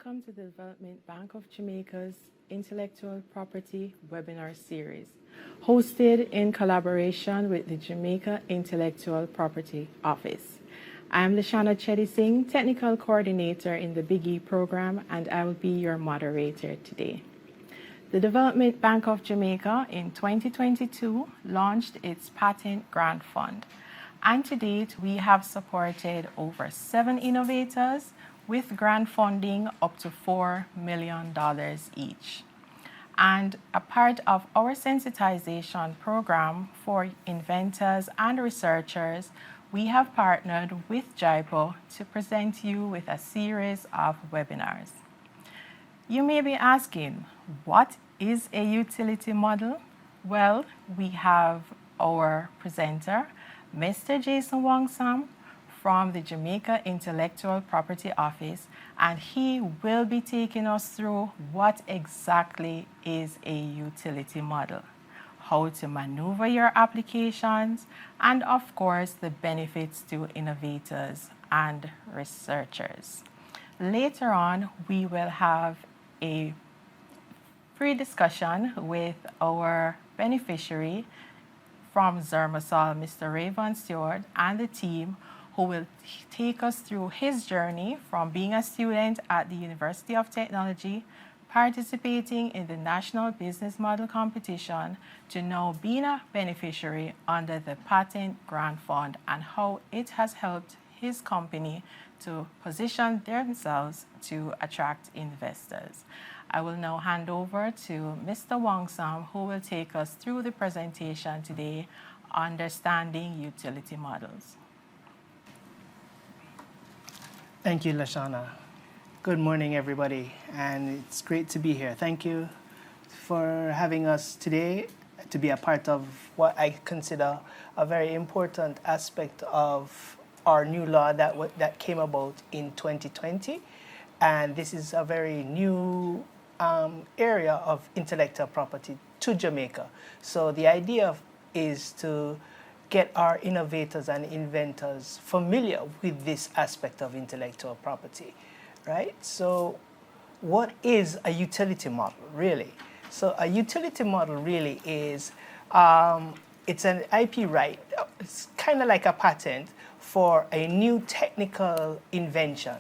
Welcome to the Development Bank of Jamaica's Intellectual Property Webinar Series, hosted in collaboration with the Jamaica Intellectual Property Office. I am Lashana Chetty Singh, Technical Coordinator in the BIGEE program, and I will be your moderator today. The Development Bank of Jamaica in 2022 launched its Patent Grant Fund, and to date we have supported over 7 innovators with grant funding up to $4 million each. And a part of our sensitization program for inventors and researchers, we have partnered with JIPO to present you with a series of webinars. You may be asking, what is a utility model? Well, we have our presenter, Mr. Jason Wongsam, from the Jamaica Intellectual Property Office, and he will be taking us through what exactly is a utility model, how to maneuver your applications, and of course the benefits to innovators and researchers. Later on, we will have a free discussion with our beneficiary from Zermasol, Mr. Rayvon Stewart, and the team, who will take us through his journey from being a student at the University of Technology, participating in the National Business Model Competition, to now being a beneficiary under the Patent Grant Fund, and how it has helped his company to position themselves to attract investors. I will now hand over to Mr. Wongsam, who will take us through the presentation today, Understanding Utility Models. Thank you, Lashana. Good morning, everybody, and it's great to be here. Thank you for having us today to be a part of what I consider a very important aspect of our new law that came about in 2020. And this is a very new area of intellectual property to Jamaica. So the idea is to get our innovators and inventors familiar with this aspect of intellectual property, right? So what is a utility model, really? So a utility model really is, it's an IP right. It's kind of like a patent for a new technical invention,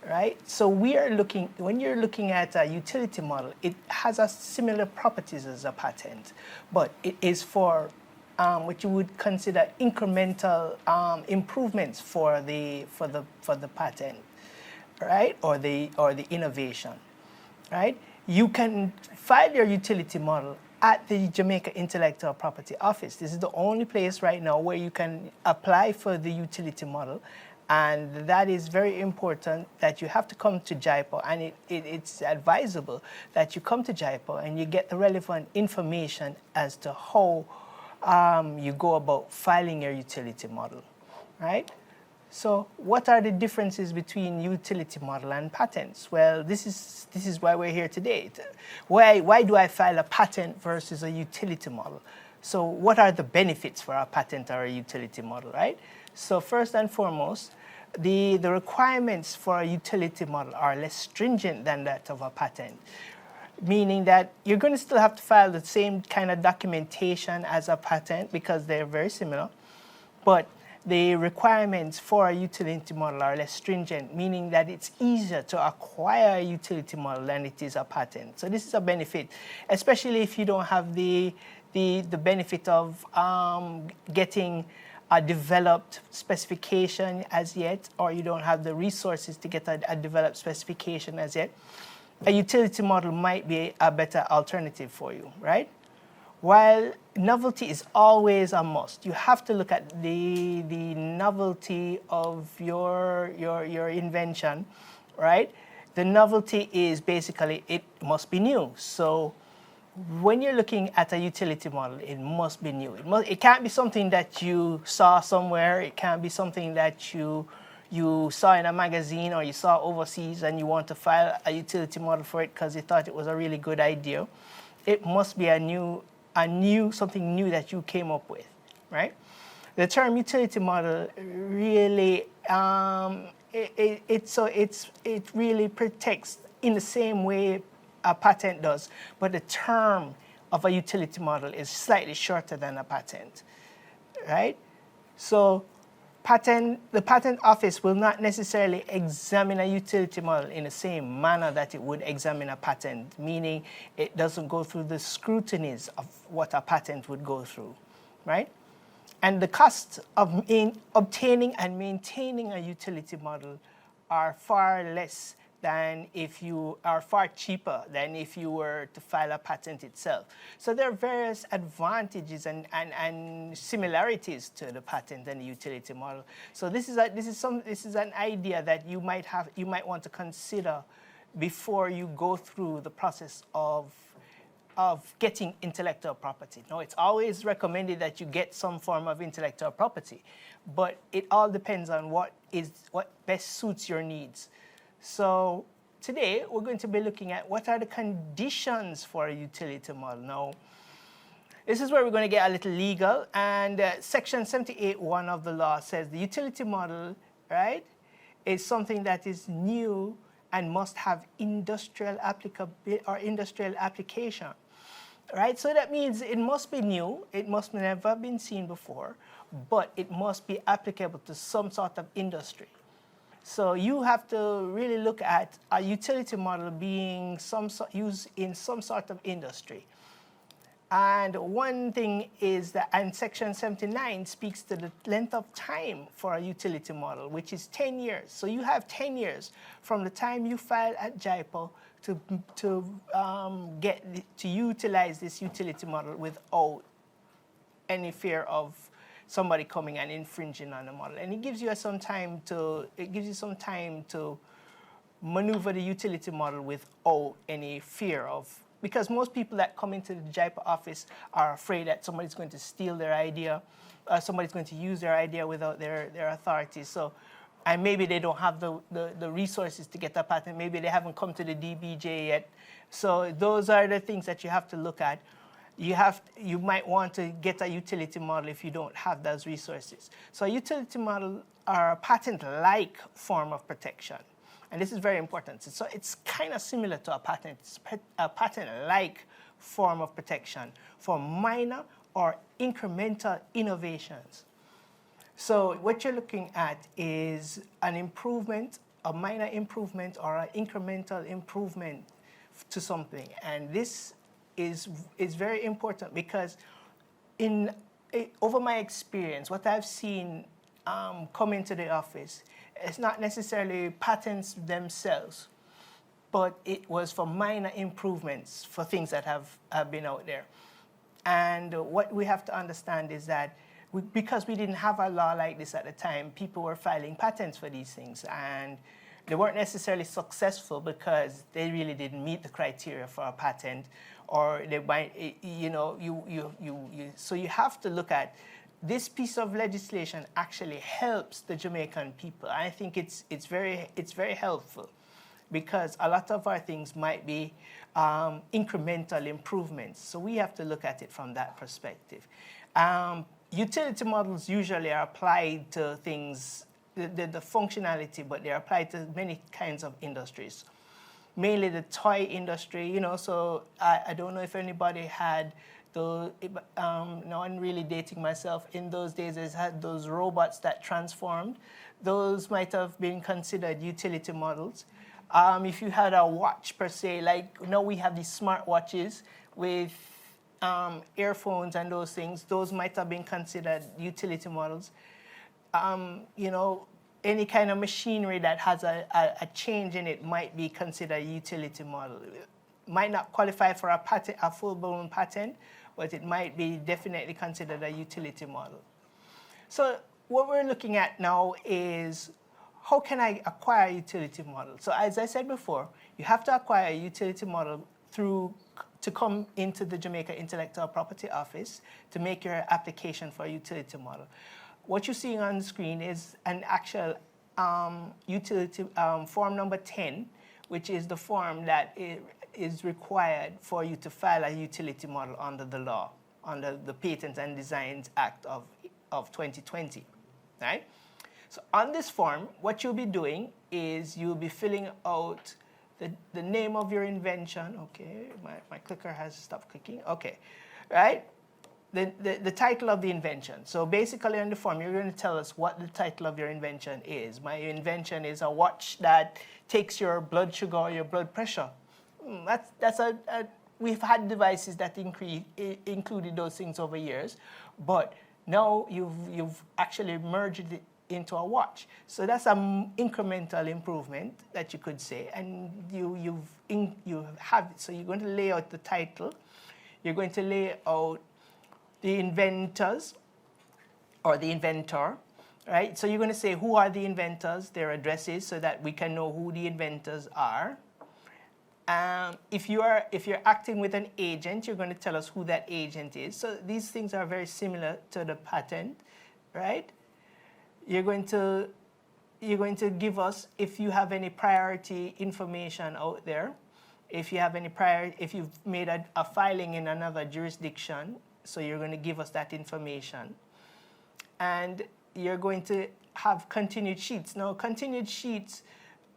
right? So when you're looking at a utility model, it has a similar properties as a patent, but it is for what you would consider incremental improvements for the patent, right, or the innovation, right? You can file your utility model at the Jamaica Intellectual Property Office. This is the only place right now where you can apply for the utility model, and that is very important that you have to come to JIPO, and it's advisable that you come to JIPO and you get the relevant information as to how you go about filing your utility model, right? So what are the differences between utility model and patents? Well, this is why we're here today. Why do I file a patent versus a utility model? So what are the benefits for a patent or a utility model, right? So first and foremost, the requirements for a utility model are less stringent than that of a patent, meaning that you're going to still have to file the same kind of documentation as a patent because they're very similar, but the requirements for a utility model are less stringent, meaning that it's easier to acquire a utility model than it is a patent. So this is a benefit, especially if you don't have the benefit of getting a developed specification as yet, or you don't have the resources to get a developed specification as yet. A utility model might be a better alternative for you, right? While novelty is always a must, you have to look at the novelty of your invention, right? The novelty is basically it must be new. So when you're looking at a utility model, it must be new. It can't be something that you saw somewhere. It can't be something that you saw in a magazine or you saw overseas and you want to file a utility model for it because you thought it was a really good idea. It must be something new that you came up with, right? The term utility model really it really protects in the same way a patent does, but the term of a utility model is slightly shorter than a patent, right? So the patent office will not necessarily examine a utility model in the same manner that it would examine a patent, meaning it doesn't go through the scrutinies of what a patent would go through, right? And the cost of obtaining and maintaining a utility model are far less than if you are far cheaper than if you were to file a patent itself. So there are various advantages and similarities to the patent and the utility model. So this is an idea that you might want to consider before you go through the process of getting intellectual property. Now, it's always recommended that you get some form of intellectual property, but it all depends on what best suits your needs. So today, we're going to be looking at what are the conditions for a utility model. Now, this is where we're going to get a little legal, and Section 78(1) of the law says the utility model, right, is something that is new and must have industrial application, right? So that means it must be new, it must never been seen before, but it must be applicable to some sort of industry. So you have to really look at a utility model being used in some sort of industry. And one thing is that, and Section 79 speaks to the length of time for a utility model, which is 10 years. So you have 10 years from the time you file at JIPO to utilize this utility model without any fear of somebody coming and infringing on the model. And it gives you some time to maneuver the utility model without any fear of, because most people that come into the JIPO office are afraid that somebody's going to steal their idea, somebody's going to use their idea without their authority. So, and maybe they don't have the resources to get a patent. Maybe they haven't come to the DBJ yet. So those are the things that you have to look at. You might want to get a utility model if you don't have those resources. So a utility model are a patent-like form of protection. And this is very important. So it's kind of similar to a patent. It's a patent-like form of protection for minor or incremental innovations. So what you're looking at is an improvement, a minor improvement, or an incremental improvement to something. And this is very important because over my experience, what I've seen come into the office, it's not necessarily patents themselves, but it was for minor improvements for things that have been out there. And what we have to understand is that because we didn't have a law like this at the time, people were filing patents for these things, and they weren't necessarily successful because they really didn't meet the criteria for a patent, or they might, so you have to look at this piece of legislation actually helps the Jamaican people. I think it's very helpful because a lot of our things might be incremental improvements. So we have to look at it from that perspective. Utility models usually are applied to things, the functionality, but they're applied to many kinds of industries. Mainly the toy industry, so I don't know if anybody had now I'm really dating myself. In those days, I had those robots that transformed. Those might have been considered utility models. If you had a watch per se, like now we have these smart watches with earphones and those things, those might have been considered utility models. Any kind of machinery that has a change in it might be considered a utility model. It might not qualify for a full-blown patent, but it might be definitely considered a utility model. So what we're looking at now is how can I acquire a utility model? So as I said before, you have to acquire a utility model to come into the Jamaica Intellectual Property Office to make your application for a utility model. What you're seeing on the screen is an actual utility form number 10, which is the form that is required for you to file a utility model under the law, under the Patents and Designs Act of 2020, right? So on this form, what you'll be doing is you'll be filling out the name of your invention. Okay, my clicker has stopped clicking. Okay, right? The title of the invention. So basically on the form, you're going to tell us what the title of your invention is. My invention is a watch that takes your blood sugar or your blood pressure. We've had devices that included those things over years, but now you've actually merged it into a watch. So that's an incremental improvement that you could say, and you have it. So you're going to lay out the title, you're going to lay out the inventors or the inventor, right? So you're going to say who are the inventors, their addresses, so that we can know who the inventors are. If you're acting with an agent, you're going to tell us who that agent is. So these things are very similar to the patent, right? You're going to give us if you have any priority information out there, if you've made a filing in another jurisdiction. So you're going to give us that information. And you're going to have continued sheets. Now, continued sheets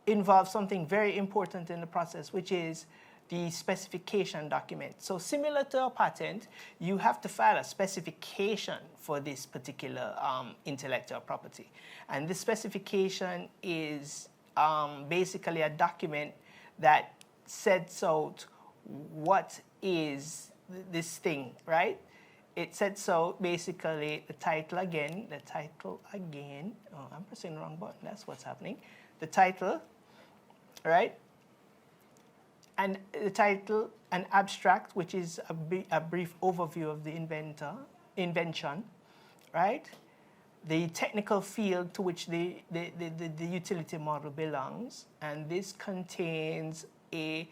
involve something very important in the process, which is the specification document. So similar to a patent, you have to file a specification for this particular intellectual property. And this specification is basically a document that sets out what is this thing, right? It sets out basically the title again. Oh, I'm pressing the wrong button. That's what's happening. The title, right? And the title, an abstract, which is a brief overview of the invention, right? The technical field to which the utility model belongs, and this contains a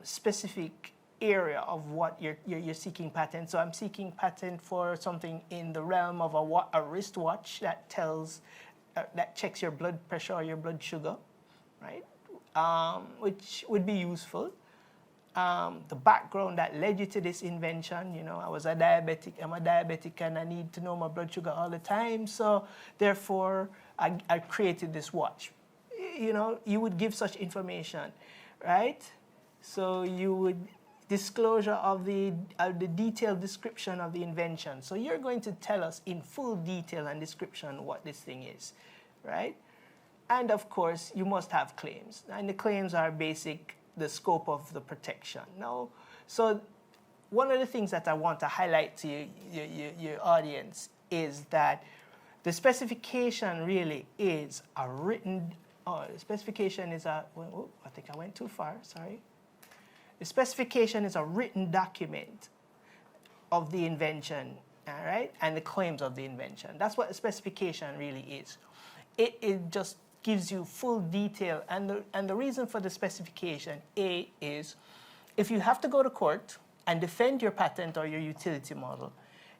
specific area of what you're seeking patent. So I'm seeking patent for something in the realm of a wristwatch that that checks your blood pressure or your blood sugar, right? Which would be useful. The background that led you to this invention, I'm a diabetic and I need to know my blood sugar all the time. So therefore, I created this watch. You would give such information, right? So you would disclosure of the detailed description of the invention. So you're going to tell us in full detail and description what this thing is, right? And of course, you must have claims. And the claims are the scope of the protection. Now, so one of the things that I want to highlight to your audience is that the specification really is a written, the specification is I think I went too far, sorry. The specification is a written document of the invention, all right, and the claims of the invention. That's what a specification really is. It just gives you full detail, and the reason for the specification, is if you have to go to court and defend your patent or your utility model,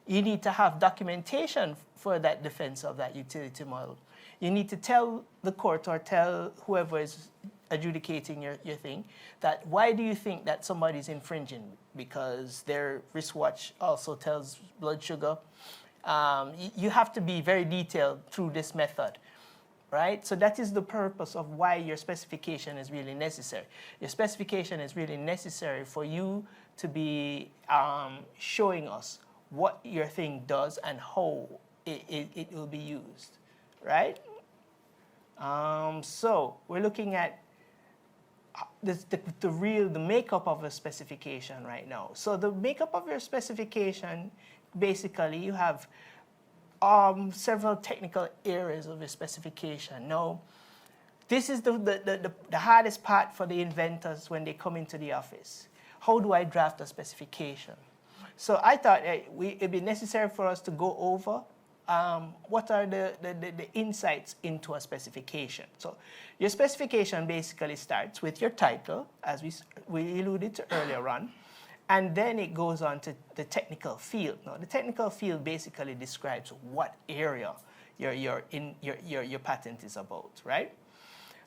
you need to have documentation for that defense of that utility model. You need to tell the court or tell whoever is adjudicating your thing that why do you think that somebody's infringing? Because their wristwatch also tells blood sugar. You have to be very detailed through this method, right? So that is the purpose of why your specification is really necessary. Your specification is really necessary for you to be showing us what your thing does and how it will be used, right? So we're looking at the makeup of a specification right now. So the makeup of your specification, basically, you have several technical areas of your specification. Now, this is the hardest part for the inventors when they come into the office. How do I draft a specification? So I thought it'd be necessary for us to go over what are the insights into a specification. So your specification basically starts with your title, as we alluded to earlier on, and then it goes on to the technical field. Now, the technical field basically describes what area your patent is about, right?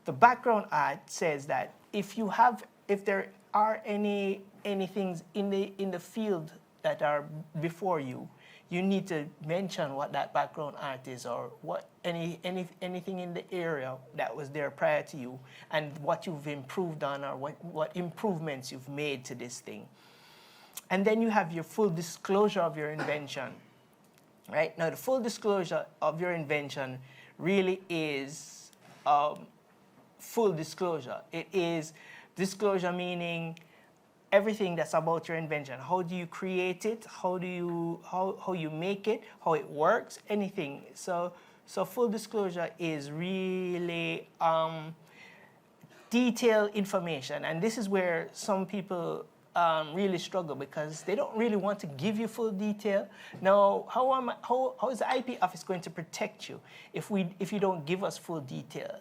The background art says that if there are any things in the field that are before you, you need to mention what that background art is, or what anything in the area that was there prior to you, and what you've improved on, or what improvements you've made to this thing. And then you have your full disclosure of your invention. Right? Now, the full disclosure of your invention really is full disclosure. It is disclosure meaning everything that's about your invention. How do you create it? How you make it? How it works? Anything. So full disclosure is really detailed information, and this is where some people really struggle, because they don't really want to give you full detail. Now, how is the IP office going to protect you if you don't give us full detail,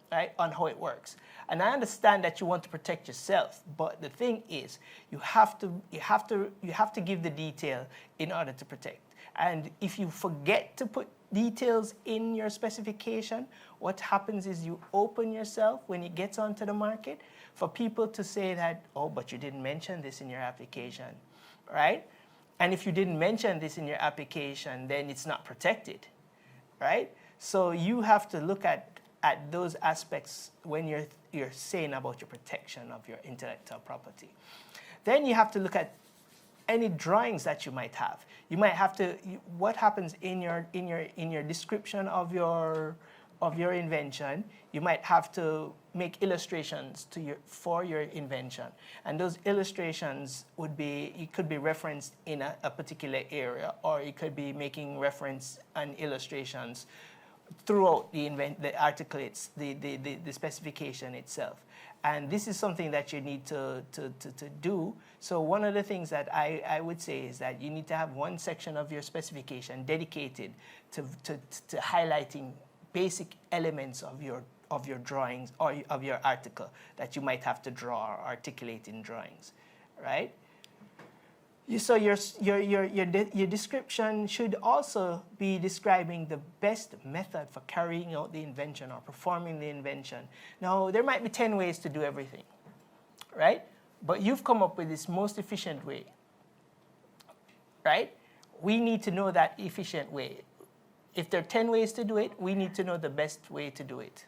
right, on how it works? And I understand that you want to protect yourself, but the thing is, you have to give the detail in order to protect. And if you forget to put details in your specification, what happens is you open yourself when it gets onto the market for people to say that, oh, but you didn't mention this in your application, right? And if you didn't mention this in your application, then it's not protected, right? So you have to look at those aspects when you're saying about your protection of your intellectual property. Then you have to look at any drawings that you might have. You might have to, what happens in your description of your invention, you might have to make illustrations for your invention. And those illustrations it could be referenced in a particular area, or it could be making reference and illustrations throughout the article, the specification itself. And this is something that you need to do. So one of the things that I would say is that you need to have one section of your specification dedicated to highlighting basic elements of your drawings or of your article that you might have to draw or articulate in drawings, right? So your description should also be describing the best method for carrying out the invention or performing the invention. Now, there might be 10 ways to do everything, right? But you've come up with this most efficient way, right? We need to know that efficient way. If there are 10 ways to do it, we need to know the best way to do it,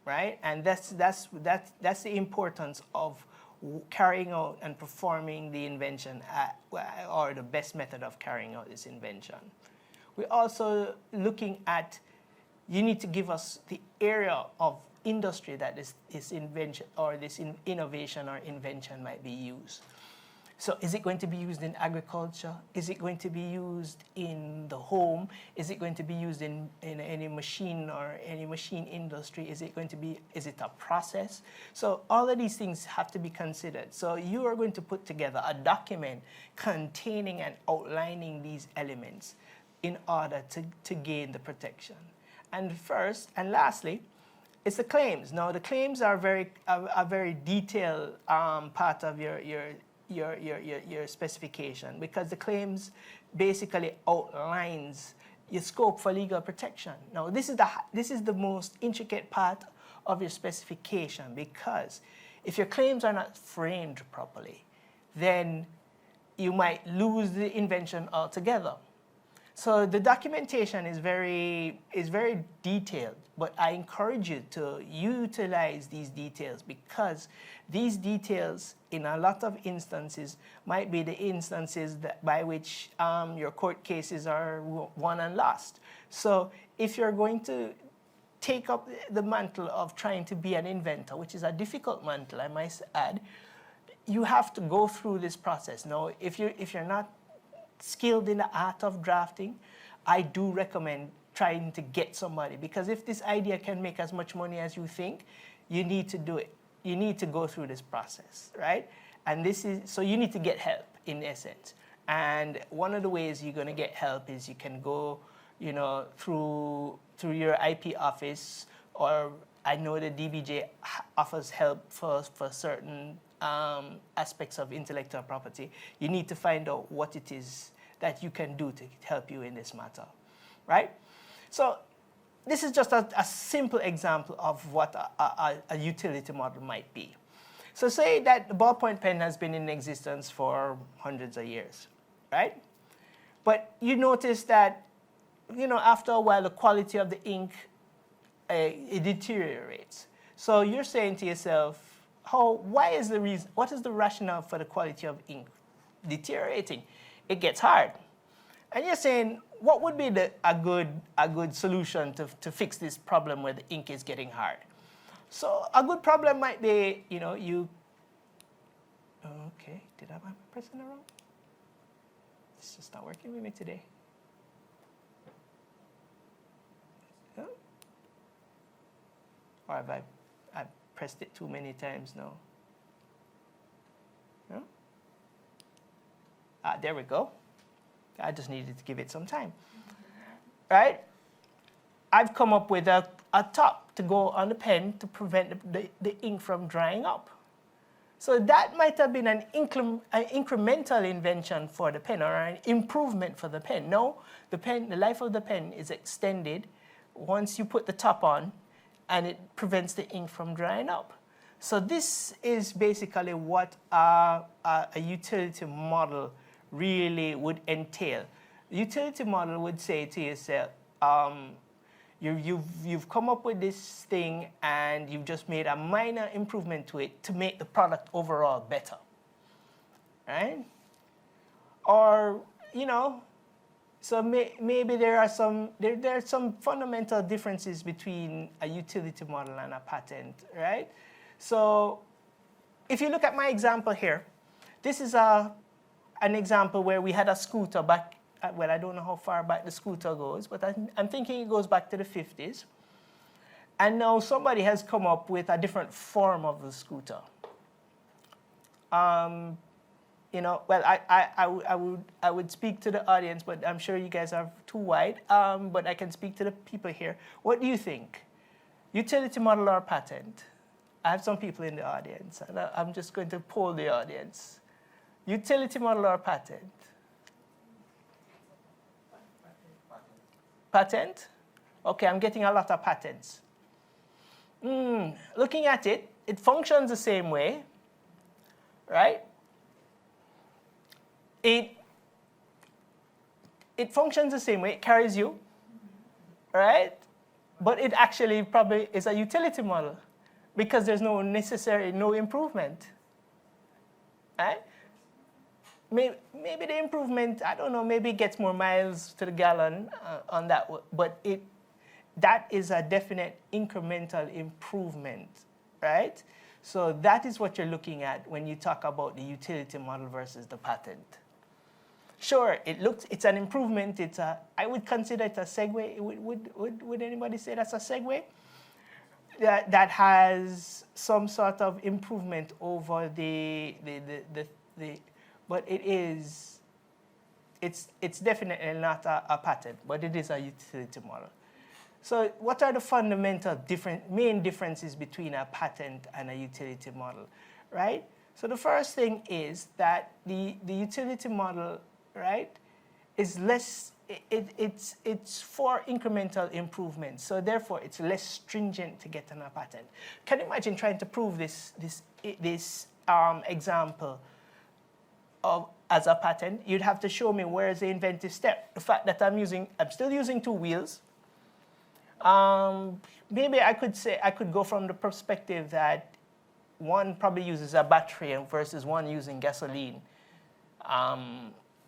right? And that's the importance of carrying out and performing the invention or the best method of carrying out this invention. We're also looking at, you need to give us the area of industry that this invention or this innovation or invention might be used. So is it going to be used in agriculture? Is it going to be used in the home? Is it going to be used in any machine or any machine industry? Is it a process? So all of these things have to be considered. So you are going to put together a document containing and outlining these elements in order to gain the protection. And first and lastly, it's the claims. Now the claims are a very detailed part of your specification, because the claims basically outlines your scope for legal protection. Now, this is the most intricate part of your specification, because if your claims are not framed properly, then you might lose the invention altogether. So the documentation is very detailed, but I encourage you to utilize these details, because these details in a lot of instances might be the instances by which your court cases are won and lost. So if you're going to take up the mantle of trying to be an inventor, which is a difficult mantle, I might add, you have to go through this process. Now, if you're not skilled in the art of drafting, I do recommend trying to get somebody, because if this idea can make as much money as you think, you need to do it. You need to go through this process, right? And so you need to get help, in essence. And one of the ways you're going to get help is you can go, through your IP office, or I know the DBJ offers help for certain aspects of intellectual property. You need to find out what it is that you can do to help you in this matter, right? So this is just a simple example of what a utility model might be. So say that the ballpoint pen has been in existence for hundreds of years, right? But you notice that, after a while, the quality of the ink, it deteriorates. So you're saying to yourself, what is the rationale for the quality of ink deteriorating? It gets hard. And you're saying, what would be a good solution to fix this problem where the ink is getting hard? So a good problem might be, okay, did I have my pressing the wrong? It's just not working with me today. Huh? Or have I pressed it too many times now? Huh? There we go. I just needed to give it some time. Right? I've come up with a top to go on the pen to prevent the ink from drying up. So that might have been an incremental invention for the pen, or an improvement for the pen. No, the life of the pen is extended once you put the top on, and it prevents the ink from drying up. So this is basically what a utility model really would entail. The utility model would say to yourself, you've come up with this thing and you've just made a minor improvement to it to make the product overall better, right? Or, so maybe there are some fundamental differences between a utility model and a patent, right? So if you look at my example here, this is an example where we had a scooter back. Well, I don't know how far back the scooter goes, but I'm thinking it goes back to the 50s. And now somebody has come up with a different form of the scooter. Well, I would speak to the audience, but I'm sure you guys are too wide. But I can speak to the people here. What do you think? Utility model or patent? I have some people in the audience, and I'm just going to poll the audience. Utility model or patent? Patent? Okay, I'm getting a lot of patents. Looking at it, it functions the same way, right? It functions the same way, it carries you, right? But it actually probably is a utility model because there's no improvement, right? Maybe the improvement, I don't know, maybe it gets more miles to the gallon on that, but that is a definite incremental improvement, right? So that is what you're looking at when you talk about the utility model versus the patent. Sure, it's an improvement. I would consider it a segue. Would anybody say that's a segue? That has some sort of improvement over but it's definitely not a patent, but it is a utility model. So what are the fundamental main differences between a patent and a utility model, right? So the first thing is that the utility model, right, is less, it's for incremental improvements. So therefore, it's less stringent to get on a patent. Can you imagine trying to prove this example as a patent? You'd have to show me where is the inventive step. The fact that I'm still using two wheels. Maybe I could go from the perspective that one probably uses a battery versus one using gasoline.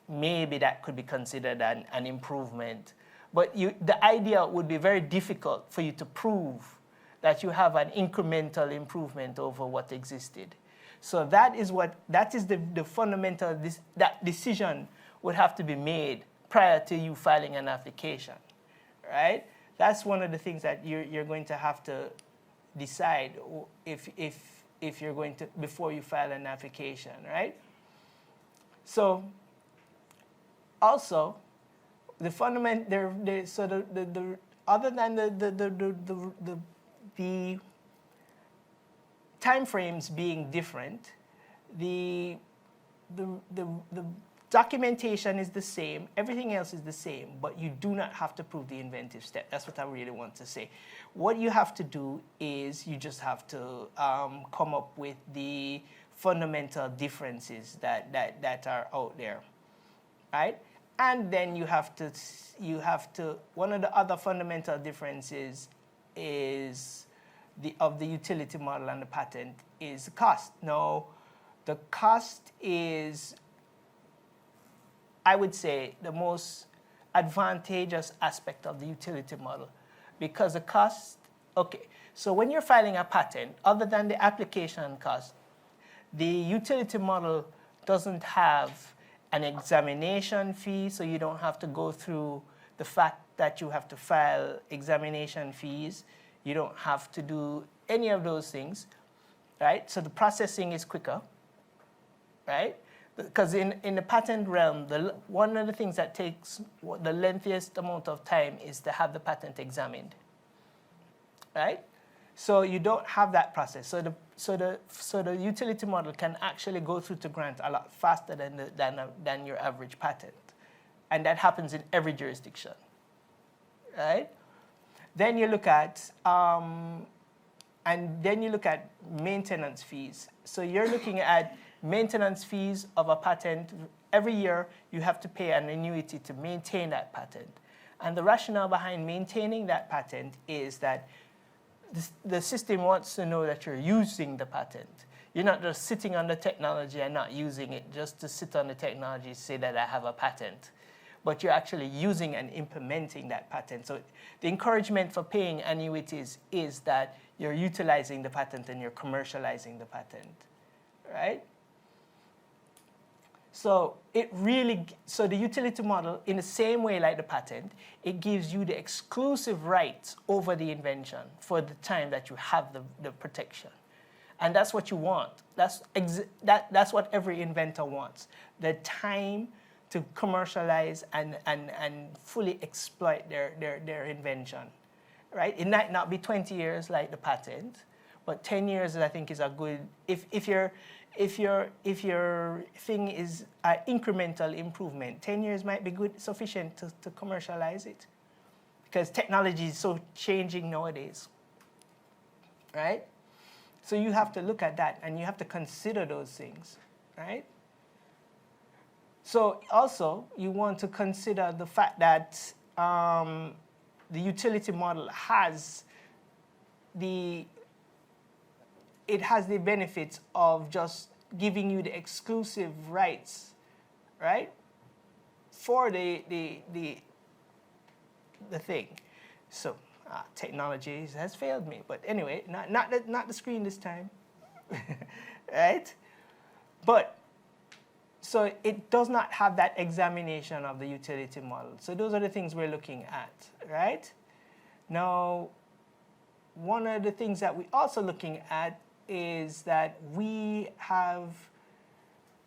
Maybe that could be considered an improvement. But the idea would be very difficult for you to prove that you have an incremental improvement over what existed. So that is the fundamental, that decision would have to be made prior to you filing an application, right? That's one of the things that you're going to have to decide if you're going to, before you file an application, right? So also, the other than the time frames being different, the documentation is the same, everything else is the same, but you do not have to prove the inventive step. That's what I really want to say. What you have to do is you just have to come up with the fundamental differences that are out there, right? And then you have to, one of the other fundamental differences is of the utility model and the patent is the cost. Now, the cost is, I would say, the most advantageous aspect of the utility model, because the cost, okay, so when you're filing a patent, other than the application cost, the utility model doesn't have an examination fee, so you don't have to go through the fact that you have to file examination fees. You don't have to do any of those things, right? So the processing is quicker, right? Because in the patent realm, one of the things that takes the lengthiest amount of time is to have the patent examined, right? So you don't have that process. So the utility model can actually go through to grant a lot faster than your average patent, and that happens in every jurisdiction, right? Then you look at maintenance fees. So you're looking at maintenance fees of a patent. Every year you have to pay an annuity to maintain that patent, and the rationale behind maintaining that patent is that the system wants to know that you're using the patent. You're not just sitting on the technology and not using it just to sit on the technology to say that I have a patent, but you're actually using and implementing that patent. So the encouragement for paying annuities is that you're utilizing the patent and you're commercializing the patent, right? So so the utility model, in the same way like the patent, it gives you the exclusive rights over the invention for the time that you have the protection. And that's what you want. That's what every inventor wants, the time to commercialize and fully exploit their invention, right? It might not be 20 years like the patent, but 10 years I think is a good, if your thing is an incremental improvement, 10 years might be good, sufficient to commercialize it, because technology is so changing nowadays, right? So you have to look at that and you have to consider those things, right? So also you want to consider the fact that the utility model has the benefits of just giving you the exclusive rights, right, for the thing. So technology has failed me, but anyway, not the screen this time, right? But so it does not have that examination of the utility model. So those are the things we're looking at, right? Now, one of the things that we're also looking at is that we have,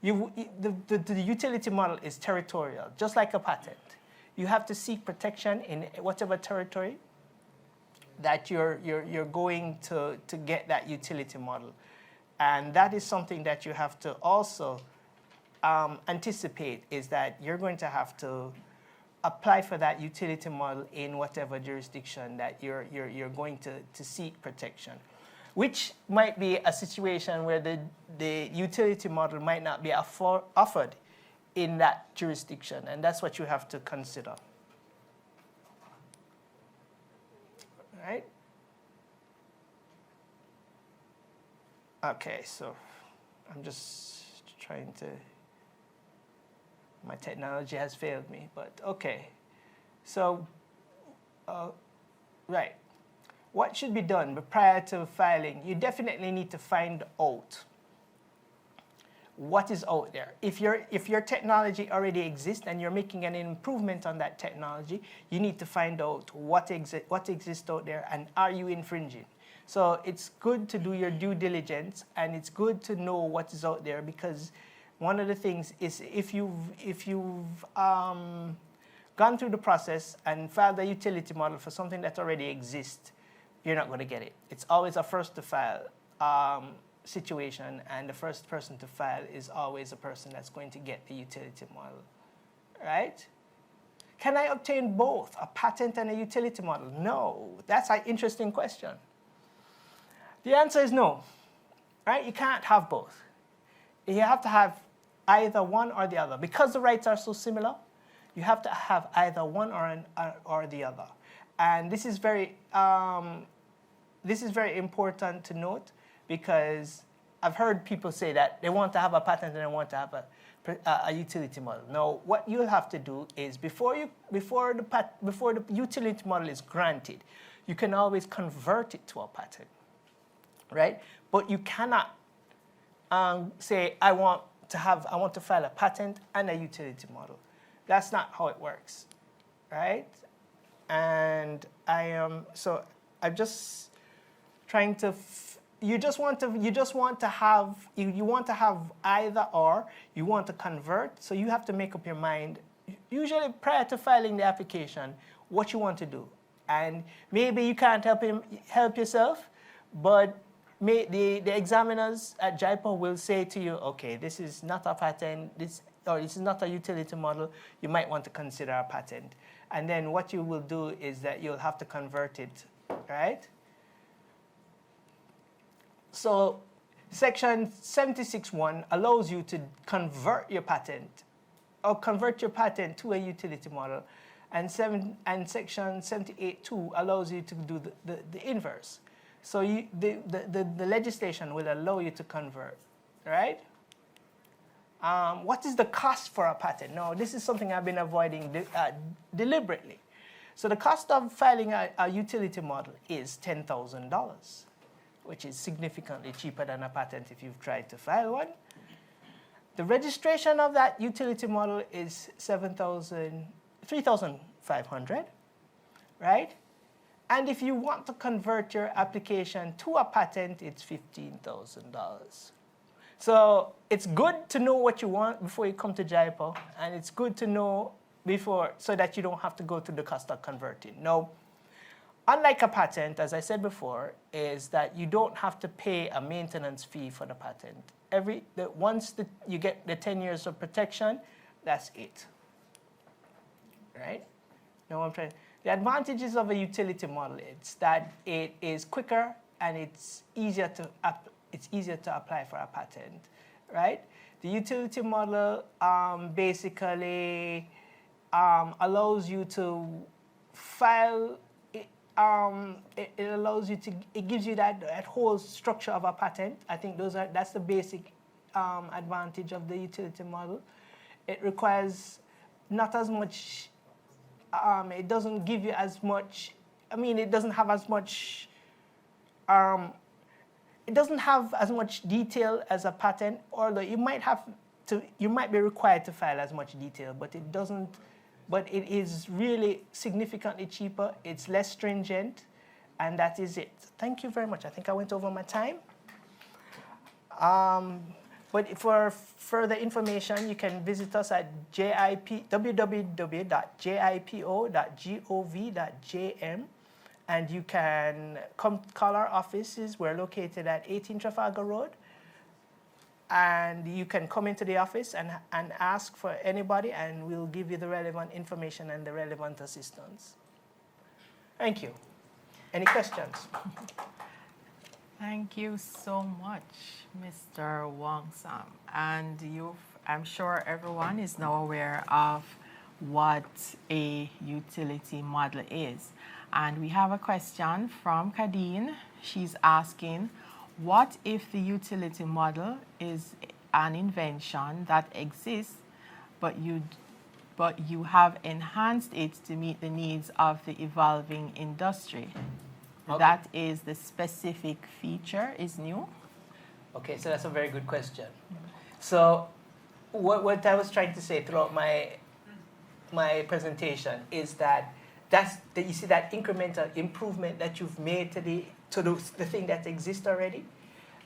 the utility model is territorial, just like a patent. You have to seek protection in whatever territory that you're going to get that utility model. And that is something that you have to also anticipate, is that you're going to have to apply for that utility model in whatever jurisdiction that you're going to seek protection, which might be a situation where the utility model might not be offered in that jurisdiction, and that's what you have to consider. Right? Okay, so I'm just trying to, my technology has failed me, but okay. So, right. What should be done prior to filing? You definitely need to find out what is out there. If your technology already exists and you're making an improvement on that technology, you need to find out what exists out there and are you infringing. So it's good to do your due diligence, and it's good to know what is out there, because one of the things is if you've gone through the process and filed a utility model for something that already exists, you're not going to get it. It's always a first to file situation, and the first person to file is always the person that's going to get the utility model, right? Can I obtain both, a patent and a utility model? No, that's an interesting question. The answer is no, right? You can't have both. You have to have either one or the other. Because the rights are so similar, You have to have either one or the other. And this is very important to note, because I've heard people say that they want to have a patent and they want to have a utility model. Now, what you'll have to do is before the utility model is granted, you can always convert it to a patent, right? But you cannot say I want to file a patent and a utility model. That's not how it works, right? And I'm just trying to. You want to have either or. You want to convert, so you have to make up your mind. Usually prior to filing the application, what you want to do, and maybe you can't help yourself, but the examiners at JIPO will say to you, okay, this is not a patent, this is not a utility model. You might want to consider a patent, and then what you will do is that you'll have to convert it, right? So Section 76.1 allows you to convert your patent to a utility model, and Section 78.2 allows you to do the inverse. So the legislation will allow you to convert, right? What is the cost for a patent? No, this is something I've been avoiding deliberately. So the cost of filing a utility model is $10,000. Which is significantly cheaper than a patent if you've tried to file one. The registration of that utility model is $3,500, right? And if you want to convert your application to a patent, it's $15,000. So it's good to know what you want before you come to JIPO, and it's good to know before so that you don't have to go through the cost of converting. Now, unlike a patent, as I said before, is that you don't have to pay a maintenance fee for the patent. Once you get the 10 years of protection, that's it, right? Now the advantages of a utility model is that it is quicker and it's easier to apply for a patent, right? The utility model basically allows you to file. It gives you that whole structure of a patent. I think that's the basic advantage of the utility model. It requires not as much. It doesn't give you as much. I mean, it doesn't have as much. It doesn't have as much detail as a patent, although you might be required to file as much detail, but it doesn't. But it is really significantly cheaper. It's less stringent, and that is it. Thank you very much. I think I went over my time. But for further information, you can visit us at www.jipo.gov.jm, and you can call our offices. We're located at 18 Trafalgar Road. And you can come into the office and ask for anybody, and we'll give you the relevant information and the relevant assistance. Thank you. Any questions? Thank you so much, Mr. Wong Sam. And I'm sure everyone is now aware of what a utility model is. And we have a question from Kadeen. She's asking, what if the utility model is an invention that exists, but you have enhanced it to meet the needs of the evolving industry? Okay. That is, the specific feature is new? Okay, so that's a very good question. So what I was trying to say throughout my presentation is that you see that incremental improvement that you've made to the thing that exists already.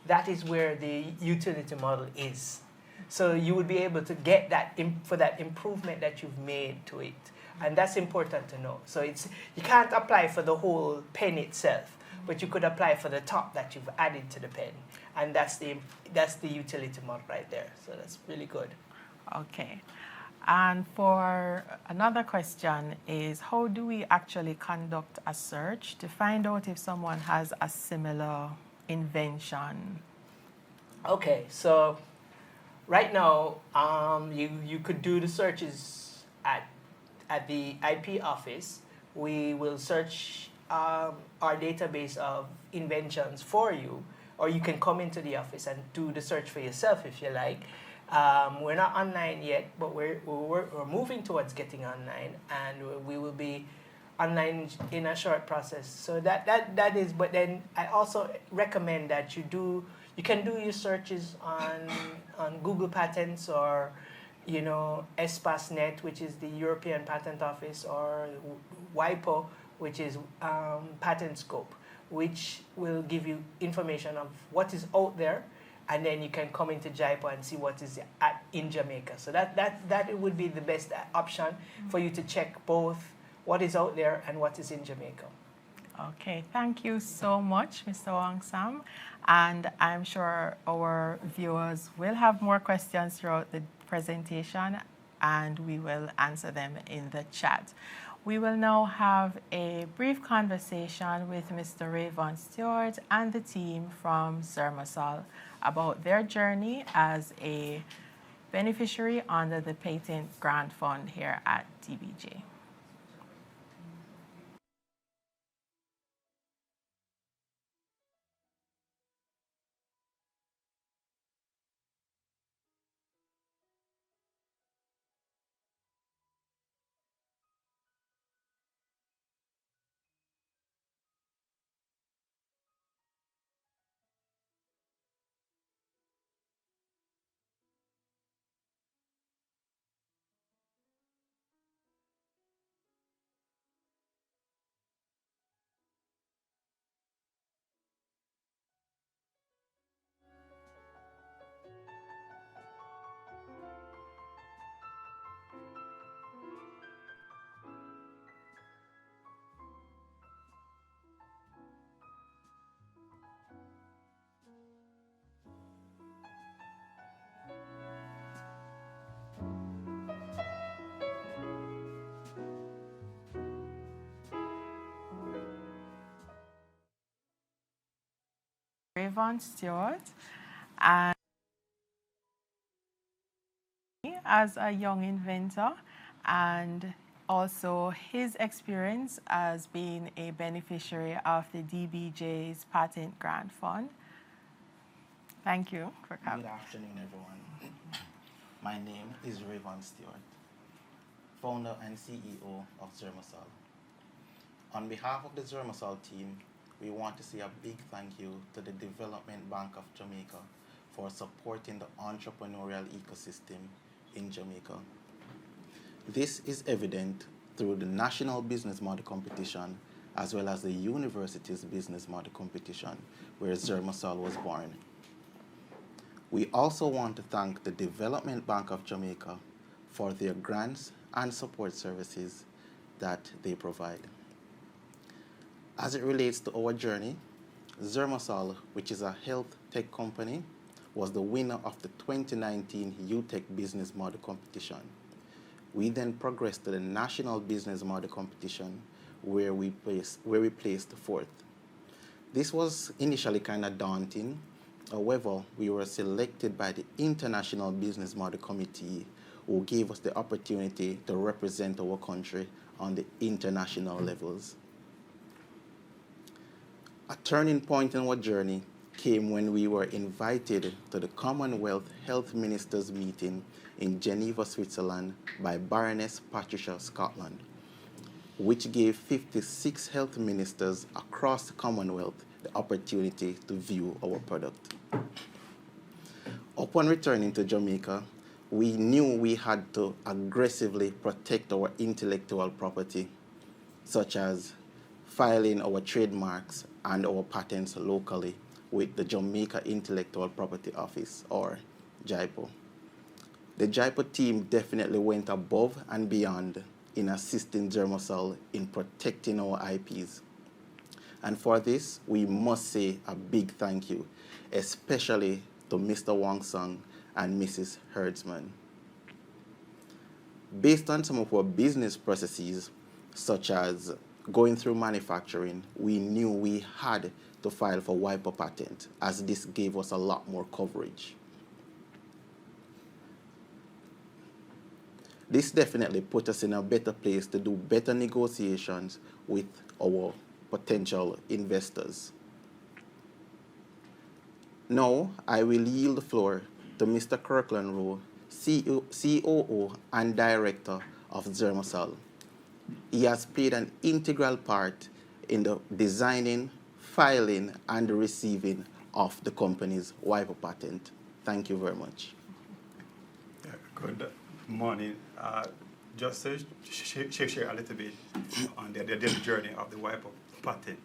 That is where the utility model is. So you would be able to get that for that improvement that you've made to it, and that's important to know. So you can't apply for the whole pen itself, but you could apply for the top that you've added to the pen, and that's the utility model right there. So that's really good. Okay. And for another question is, how do we actually conduct a search to find out if someone has a similar invention? Okay, so right now you could do the searches at at the IP office, we will search our database of inventions for you, or you can come into the office and do the search for yourself if you like. We're not online yet, but we're moving towards getting online, and we will be online in a short process. So that is, but then I also recommend that you can do your searches on Google Patents, or ESPASnet, which is the European Patent Office, or WIPO, which is Patent Scope, which will give you information of what is out there, and then you can come into JIPO and see what is in Jamaica. So that would be the best option for you to check both what is out there and what is in Jamaica. Okay, thank you so much, Mr. Wang Sam. And I'm sure our viewers will have more questions throughout the presentation, and we will answer them in the chat. We will now have a brief conversation with Mr. Rayvon Stewart and the team from Zermosol about their journey as a beneficiary under the Patent Grant Fund here at DBJ. Rayvon Stewart, and as a young inventor, and also his experience as being a beneficiary of the DBJ's Patent Grant Fund. Thank you for coming. Good afternoon, everyone. My name is Rayvon Stewart, founder and CEO of Zermosol. On behalf of the Zermosol team, we want to say a big thank you to the Development Bank of Jamaica for supporting the entrepreneurial ecosystem in Jamaica. This is evident through the National Business Model Competition as well as the University's Business Model Competition, where Zermosol was born. We also want to thank the Development Bank of Jamaica for their grants and support services that they provide. As it relates to our journey, Zermosol, which is a health tech company, was the winner of the 2019 UTech Business Model Competition. We then progressed to the National Business Model Competition, where we placed fourth. This was initially kind of daunting. However, we were selected by the International Business Model Committee, who gave us the opportunity to represent our country on the international levels. A turning point in our journey came when we were invited to the Commonwealth Health Ministers meeting in Geneva, Switzerland by Baroness Patricia Scotland, which gave 56 health ministers across the Commonwealth the opportunity to view our product. Upon returning to Jamaica, we knew we had to aggressively protect our intellectual property, such as filing our trademarks and our patents locally with the Jamaica Intellectual Property Office, or JIPO. The JIPO team definitely went above and beyond in assisting Zermosol in protecting our IPs. And for this, we must say a big thank you, especially to Mr. Wang Sung and Mrs. Herdsman. Based on some of our business processes, such as going through manufacturing, we knew we had to file for WIPO patent, as this gave us a lot more coverage. This definitely put us in a better place to do better negotiations with our potential investors. Now, I will yield the floor to Mr. Kirkland Rowe, COO and Director of Zermosol. He has played an integral part in the designing, filing, and receiving of the company's WIPO patent. Thank you very much. Yeah, good morning. Just to share a little bit on the journey of the WIPO patent.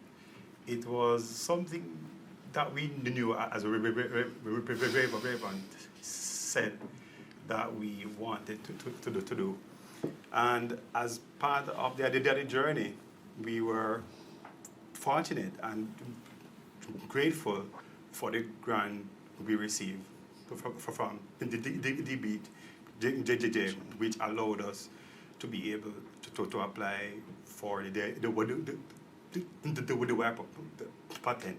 It was something that we knew, as Raven said, that we wanted to do. And as part of the journey, we were fortunate and grateful for the grant we received from the DBJ, which allowed us to be able to apply for the WIPO patent.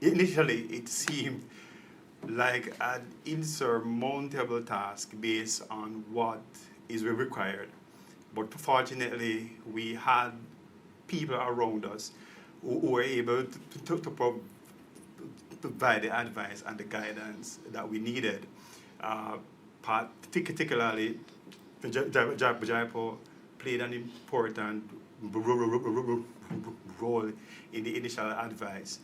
Initially, it seemed like an insurmountable task based on what is required. But fortunately, we had people around us who were able to provide the advice and the guidance that we needed. Particularly, JIPO played an important role in the initial advice.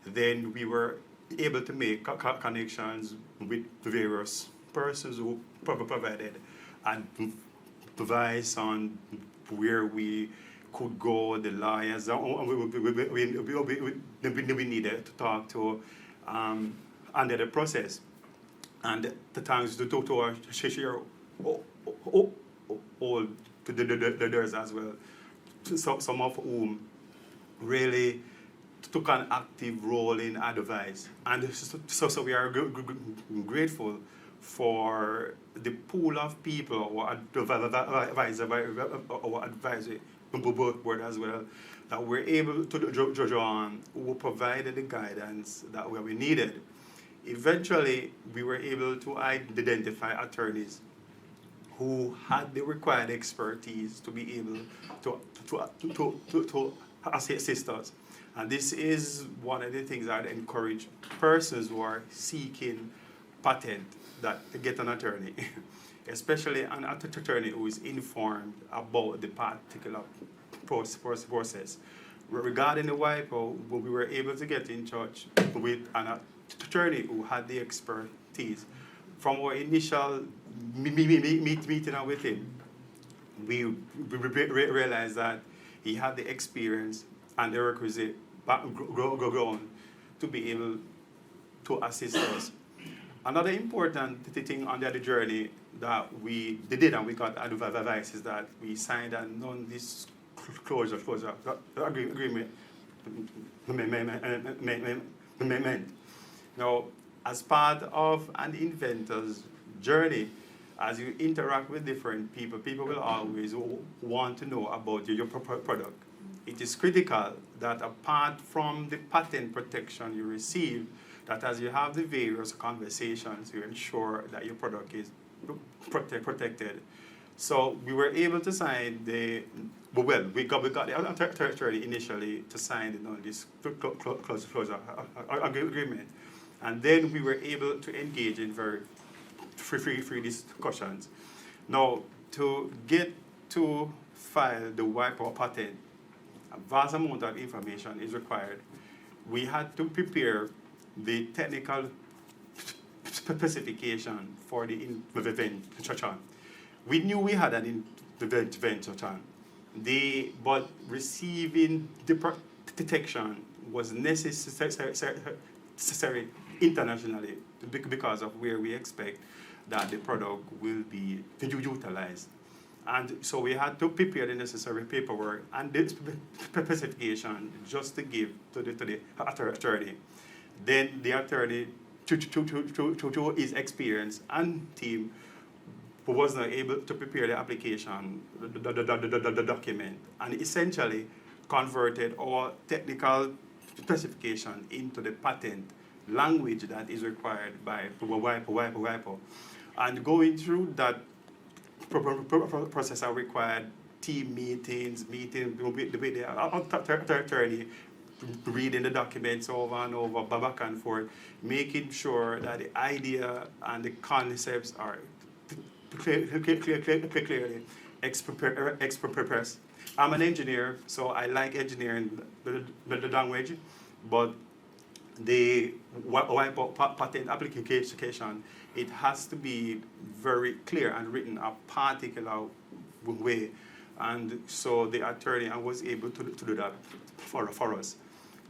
Then we were able to make connections with various persons who provided advice on where we could go, the lawyers we needed to talk to under the process. And the times to share all to the others as well. Some of whom really took an active role in advice. And so we are grateful for the pool of people, our advisory board as well, that we're able to draw on, who provided the guidance that we needed. Eventually, we were able to identify attorneys who had the required expertise to be able to assist us. And this is one of the things I'd encourage persons who are seeking patent that to get an attorney, especially an attorney who is informed about the particular process. Regarding the WIPO, we were able to get in touch with an attorney who had the expertise. From our initial meeting with him, we realized that he had the experience and the requisite background to be able to assist us. Another important thing on the journey that we did and we got advice is that we signed a non-disclosure agreement. Now, as part of an inventor's journey, as you interact with different people, people will always want to know about your product. It is critical that apart from the patent protection you receive, that as you have the various conversations, you ensure that your product is protected. So we were able to sign we got the attorney initially to sign the non-disclosure agreement. And then we were able to engage in very free discussions. Now, to get to file the WIPO patent, a vast amount of information is required. We had to prepare the technical specification for the invention. We knew we had an invention, but receiving the protection was necessary internationally because of where we expect that the product will be utilized. And so we had to prepare the necessary paperwork and the specification just to give to the attorney. Then the attorney, to his experience and team, was not able to prepare the application, the document, and essentially converted our technical specification into the patent language that is required by WIPO. And going through that process, I required team meetings, with the attorney, reading the documents over and over, back and forth, making sure that the idea and the concepts are clearly expressed. I'm an engineer, so I like engineering the language, but the WIPO patent application, it has to be very clear and written a particular way. And so the attorney was able to do that for us.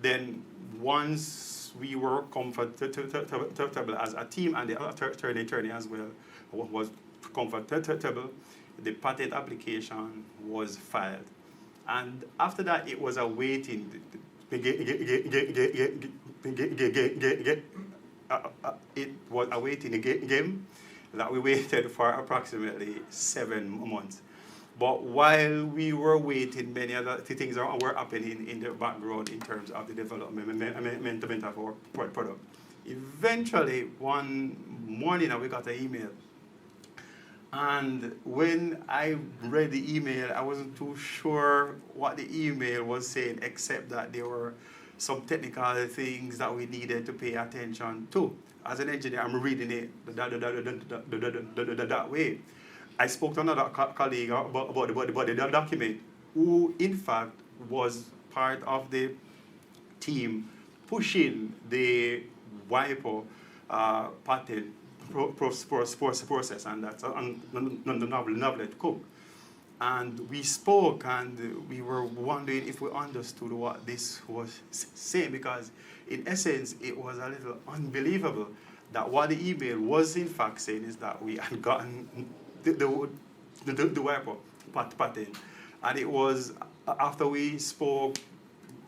Then once we were comfortable as a team, and the attorney as well was comfortable, the patent application was filed. And after that, it was a waiting it was a waiting game that we waited for approximately 7 months. But while we were waiting, many other things were happening in the background in terms of the development of our product. Eventually, one morning, we got an email. And when I read the email, I wasn't too sure what the email was saying, except that there were some technical things that we needed to pay attention to. As an engineer, I'm reading it that way. I spoke to another colleague about the document, who in fact was part of the team pushing the WIPO patent process, and that's the novelette cook. And we spoke, and we were wondering if we understood what this was saying, because in essence, it was a little unbelievable that what the email was in fact saying is that we had gotten the WIPO patent. And it was after we spoke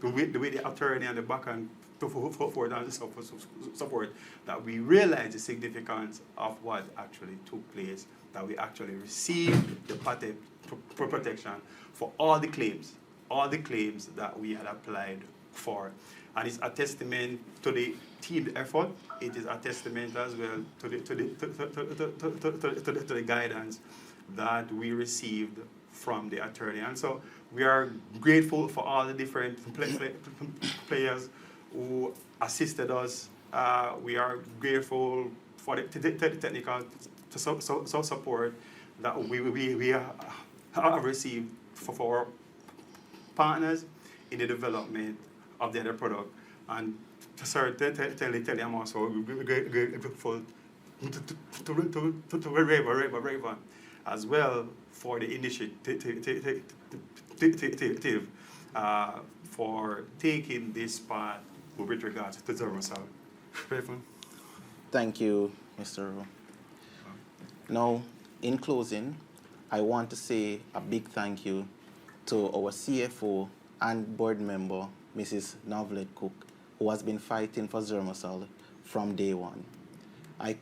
with the attorney and the back and forth and support that we realized the significance of what actually took place, that we actually received the patent protection for all the claims that we had applied for. And it's a testament to the team effort. It is a testament as well to the guidance that we received from the attorney. And so we are grateful for all the different players who assisted us. We are grateful for the technical support that we have received for our partners in the development of the other product. And certainly I'm also grateful to Raven as well for the initiative for taking this part with regards to Zermosal. Raven. Thank you, Mr. Rowe. Now, in closing, I want to say a big thank you to our CFO and board member, Mrs. Novelette Cook, who has been fighting for Zermosal from day one. I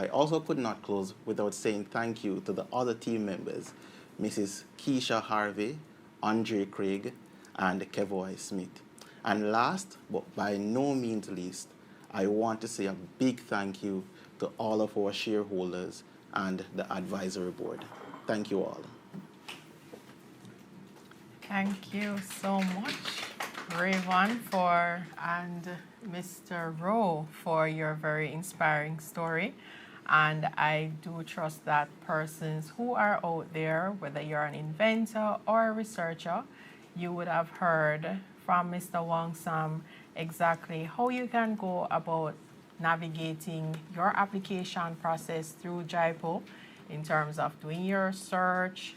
also could not close without saying thank you to the other team members, Mrs. Keisha Harvey, Andre Craig, and Kevoy Smith. And last, but by no means least, I want to say a big thank you to all of our shareholders and the advisory board. Thank you all. Thank you so much, Raven, and Mr. Rowe for your very inspiring story. And I do trust that persons who are out there, whether you're an inventor or a researcher, you would have heard from Mr. Wong Sam exactly how you can go about navigating your application process through JIPO in terms of doing your search,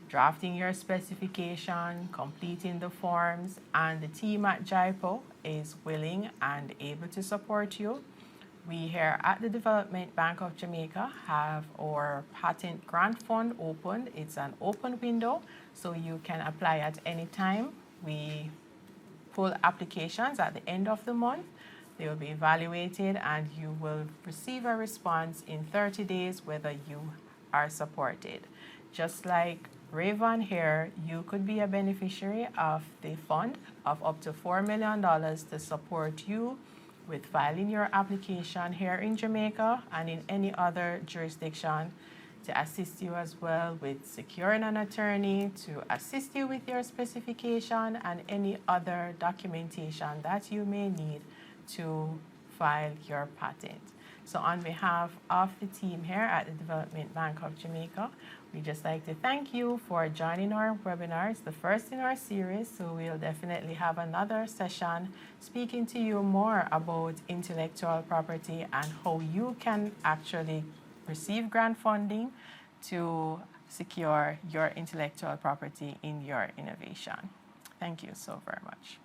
drafting your specification, completing the forms, and the team at JIPO is willing and able to support you. We here at the Development Bank of Jamaica have our patent grant fund opened. It's an open window, so you can apply at any time. We pull applications at the end of the month. They will be evaluated, and you will receive a response in 30 days whether you are supported. Just like Raven here, you could be a beneficiary of the fund of up to $4 million to support you with filing your application here in Jamaica and in any other jurisdiction, to assist you as well with securing an attorney, to assist you with your specification and any other documentation that you may need to file your patent. So on behalf of the team here at the Development Bank of Jamaica, we'd just like to thank you for joining our webinar. It's the first in our series, so we'll definitely have another session speaking to you more about intellectual property and how you can actually receive grant funding to secure your intellectual property in your innovation. Thank you so very much.